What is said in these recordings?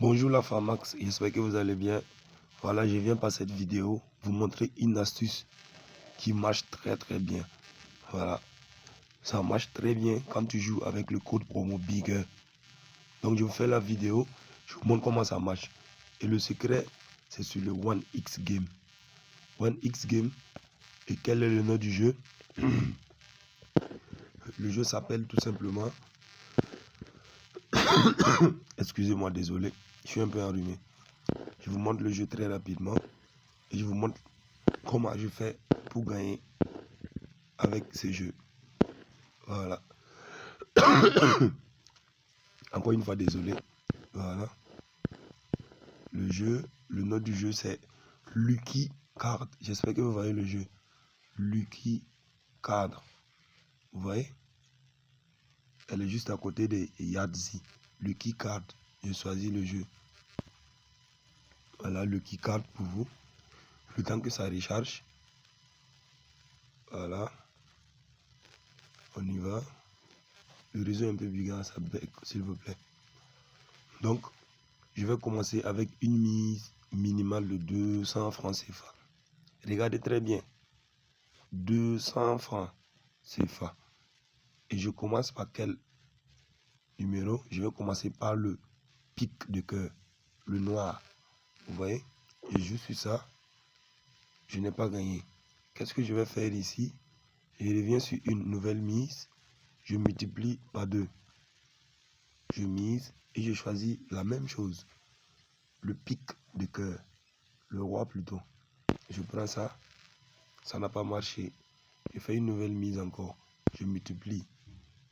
Bonjour la Pharmax, j'espère que vous allez bien. Voilà, je viens par cette vidéo vous montrer une astuce qui marche très bien. Voilà, ça marche très bien quand tu joues avec le code promo BIGGER. Donc je vous fais la vidéo, je vous montre comment ça marche. Et le secret, c'est sur le One X Game. One X Game, et quel est le nom du jeu? Le jeu s'appelle tout simplement... Excusez-moi, désolé, je suis un peu enrhumé. Je vous montre le jeu très rapidement et je vous montre comment je fais pour gagner avec ces jeux. Voilà. Encore une fois, désolé. Voilà. Le jeu, le nom du jeu, c'est Lucky Card. J'espère que vous voyez le jeu. Lucky Card. Vous voyez? Elle est juste à côté de Yahtzee. Lucky Card. J'ai choisi le jeu. Voilà, Lucky Card pour vous. Le temps que ça recharge. Voilà. On y va. Le réseau est un peu bizarre, ça bec, s'il vous plaît. Donc, je vais commencer avec une mise minimale de 200 francs CFA. Regardez très bien. 200 francs CFA. Et je commence par quel numéro? Je vais commencer par le pic de cœur, le noir. Vous voyez? Je joue sur ça. Je n'ai pas gagné. Qu'est-ce que je vais faire ici? Je reviens sur une nouvelle mise. Je multiplie par 2. Je mise et je choisis la même chose. Le pic de cœur. Le roi plutôt. Je prends ça. Ça n'a pas marché. Je fais une nouvelle mise encore. Je multiplie.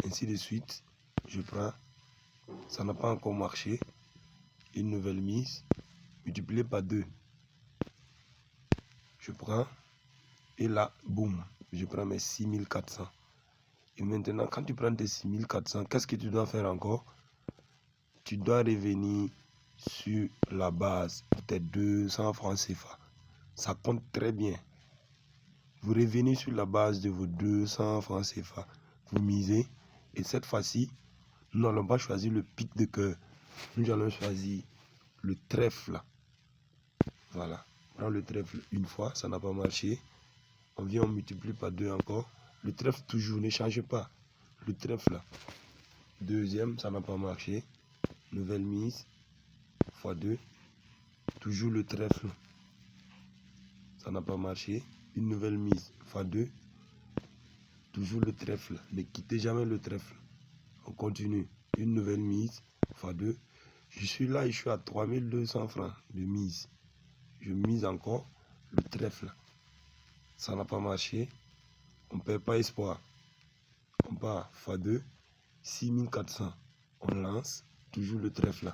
Ainsi de suite. Je prends. Ça n'a pas encore marché. Une nouvelle mise. Multiplié par 2. Je prends. Et là, boum. Je prends mes 6400. Et maintenant, quand tu prends tes 6400, qu'est-ce que tu dois faire encore? Tu dois revenir sur la base de tes 200 francs CFA. Ça compte très bien. Vous revenez sur la base de vos 200 francs CFA. Vous misez. Et cette fois-ci, nous n'allons pas choisir le pic de cœur. Nous allons choisir le trèfle. Voilà. On prend le trèfle une fois, ça n'a pas marché. On vient, on multiplie par 2 encore. Le trèfle toujours, ne change pas. Le trèfle. Deuxième, ça n'a pas marché. Nouvelle mise. Fois 2. Toujours le trèfle. Ça n'a pas marché. Une nouvelle mise. Fois 2. Toujours le trèfle. Ne quittez jamais le trèfle. On continue. Une nouvelle mise. Fois 2. Je suis là et je suis à 3200 francs de mise. Je mise encore le trèfle. Ça n'a pas marché. On ne perd pas espoir. On part fois 2. 6400. On lance. Toujours le trèfle.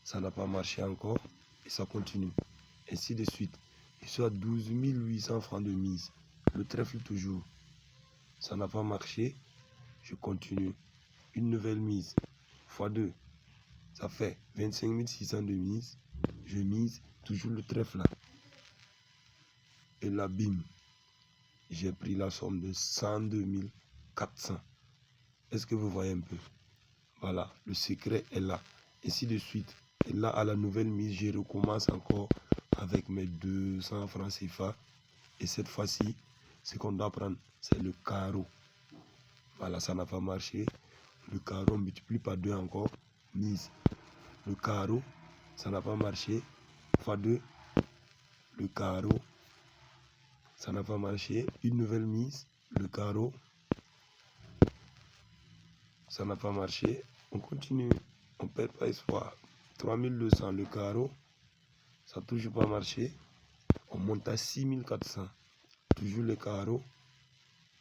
Ça n'a pas marché encore. Et ça continue. Ainsi de suite. Je suis à 12 800 francs de mise. Le trèfle toujours. Ça n'a pas marché. Je continue. Une nouvelle mise. Fois 2. Ça fait 25 600 de mise. Je mise. Toujours le trèfle. Et là, bim. J'ai pris la somme de 102 400. Est-ce que vous voyez un peu? Voilà. Le secret est là. Ainsi de suite. Et là, à la nouvelle mise, je recommence encore avec mes 200 francs CFA. Et cette fois-ci, ce qu'on doit prendre, c'est le carreau. Voilà, ça n'a pas marché. Le carreau, on multiplie par 2 encore. Mise. Le carreau, ça n'a pas marché. Fois 2. Le carreau, ça n'a pas marché. Une nouvelle mise. Le carreau, ça n'a pas marché. On continue. On ne perd pas espoir. 3200 le carreau. Ça n'a toujours pas marché. On monte à 6400. Toujours le carreau.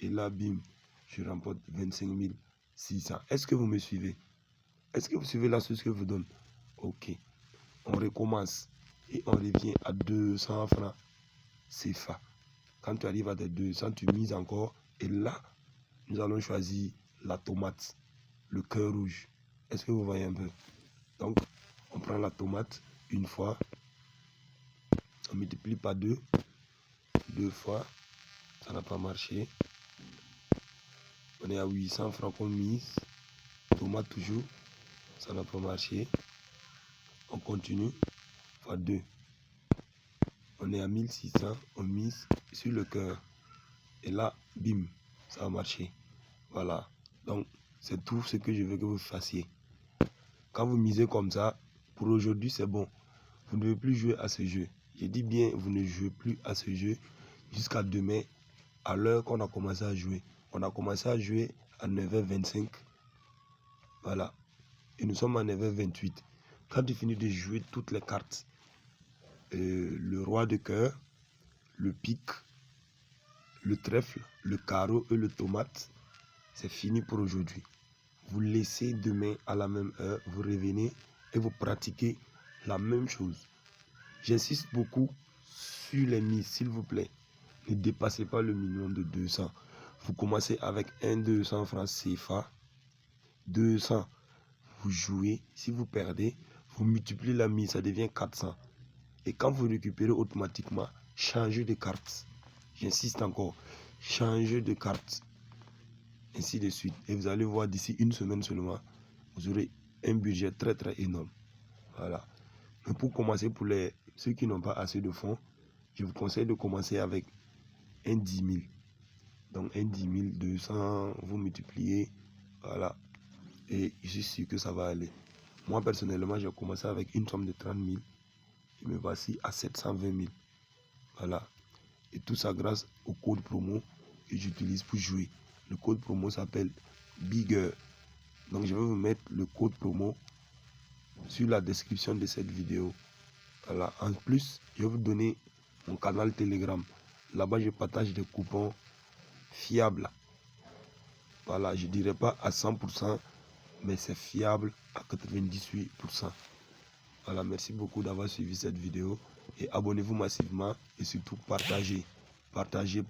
Et là, bim. Je remporte 25 600. Est-ce que vous me suivez? Est-ce que vous suivez l'astuce que je vous donne? Ok. On recommence. Et on revient à 200 francs CFA. Quand tu arrives à tes 200, tu mises encore. Et là, nous allons choisir la tomate. Le cœur rouge. Est-ce que vous voyez un peu? Donc, on prend la tomate une fois. On multiplie par 2. 2 fois. Ça n'a pas marché. On est à 800 francs qu'on mise. Tomate toujours. Ça n'a pas marché. On continue. Fois 2. On est à 1600. On mise sur le cœur. Et là, bim, ça a marché. Voilà. Donc, c'est tout ce que je veux que vous fassiez. Quand vous misez comme ça, pour aujourd'hui, c'est bon. Vous ne devez plus jouer à ce jeu. Je dis bien, vous ne jouez plus à ce jeu jusqu'à demain, à l'heure qu'on a commencé à jouer. On a commencé à jouer à 9h25. Voilà. Et nous sommes à 9h28. Quand tu finis de jouer toutes les cartes, le roi de cœur, le pic, le trèfle, le carreau et le tomate, c'est fini pour aujourd'hui. Vous laissez demain à la même heure, vous revenez et vous pratiquez la même chose. J'insiste beaucoup sur les mises, s'il vous plaît. Ne dépassez pas le minimum de 200. Vous commencez avec 200 francs CFA. 200, vous jouez. Si vous perdez, vous multipliez la mise, ça devient 400. Et quand vous récupérez automatiquement, changez de carte. J'insiste encore, changez de carte. Ainsi de suite. Et vous allez voir d'ici une semaine seulement, vous aurez un budget très énorme. Voilà. Mais pour commencer, pour ceux qui n'ont pas assez de fonds, je vous conseille de commencer avec un 10 000. Donc un 10 000, 200, vous multipliez. Voilà. Et je suis sûr que ça va aller. Moi, personnellement, j'ai commencé avec une somme de 30 000. Et me voici à 720 000. Voilà. Et tout ça grâce au code promo que j'utilise pour jouer. Le code promo s'appelle Bigger. Donc je vais vous mettre le code promo sur la description de cette vidéo. Voilà. En plus, je vais vous donner mon canal Telegram. Là-bas, je partage des coupons fiables. Voilà, je ne dirais pas à 100%, mais c'est fiable à 98%. Voilà, merci beaucoup d'avoir suivi cette vidéo. Et abonnez-vous massivement et surtout partagez. Partagez.